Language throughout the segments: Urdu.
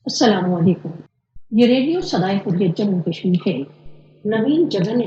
السلام علیکم۔ یہ ریڈیو صدائے حریت جموں کشمیر ہے۔ نوین جگن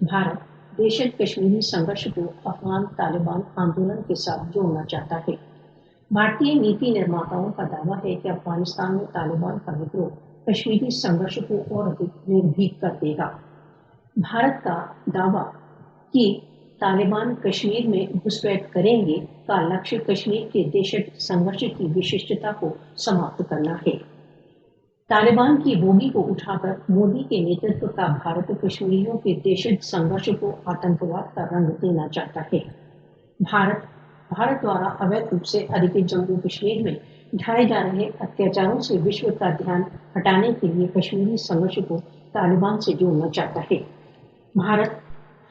بھارت دہشت کشمیری سنگھرش کو افغان طالبان آندولن کے ساتھ جوڑنا چاہتا ہے۔ بھارتی نیتی نرماتاؤں کا دعویٰ ہے کہ افغانستان میں طالبان کا وڈرو کشمیری سنگھرش کو اور ادھک نربھیک کر دے گا۔ بھارت کا دعویٰ کہ طالبان کشمیر میں گھسپیٹ کریں گے کا لکشیہ کشمیر کے دہشت سنگھرش کی وششٹتا کو سماپت کرنا ہے۔ طالبان کی بوگی کو اٹھا کر مودی کے نیترتو کا بھارت کشمیریوں کے دہشت سنگھرش کو آتنکواد کا رنگ دینا چاہتا ہے۔ بھارت دوارا اویدھ روپ سے ادھیکت جموں کشمیر میں ڈھائے جا رہے اتیاچاروں سے وشو کا دھیان ہٹانے کے لیے کشمیری سنگھرش کو طالبان سے جوڑنا چاہتا ہے۔ بھارت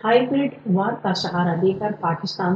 ہائیبرڈ وار کا سہارا دے کر پاکستان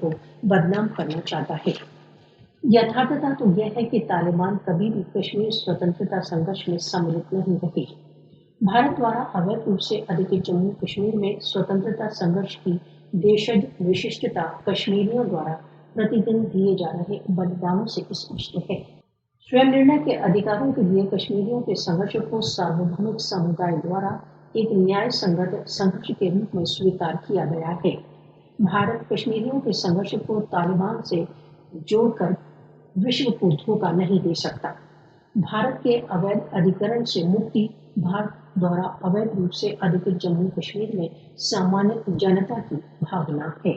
کو بدنام کرنا چاہتا ہے۔ یتھارتھتا تو یہ ہے کہ طالبان کبھی بھی کشمیر سوتنترتا سنگھرش میں سملت نہیں رہے۔ بھارت دوارا اویدھ روپ سے ادھیکت جموں کشمیر میں سوتنترتا سنگھرش کی دیشج وششٹتا کشمیریوں دوارا پرتی دن دیے جا رہے بلیدانوں سے اسپشٹ ہے۔ سویم نرنے کے ادھیکاروں کے لیے کشمیریوں کے سنگھرش کو ساروبھومک سمودائے دوارا ایک نیائے سنگت سنگھرش کے روپ میں سویکار کیا گیا ہے۔ بھارت کشمیریوں کے سنگھرش کو طالبان سے جوڑ کر وشو کو دھوکہ نہیں دے سکتا۔ بھارت کے اویدھ ادھیکرن سے مکتی بھارت دوارا اویدھ روپ سے ادھیکت جموں کشمیر میں سامانیہ جنتا کی بھاونا ہے۔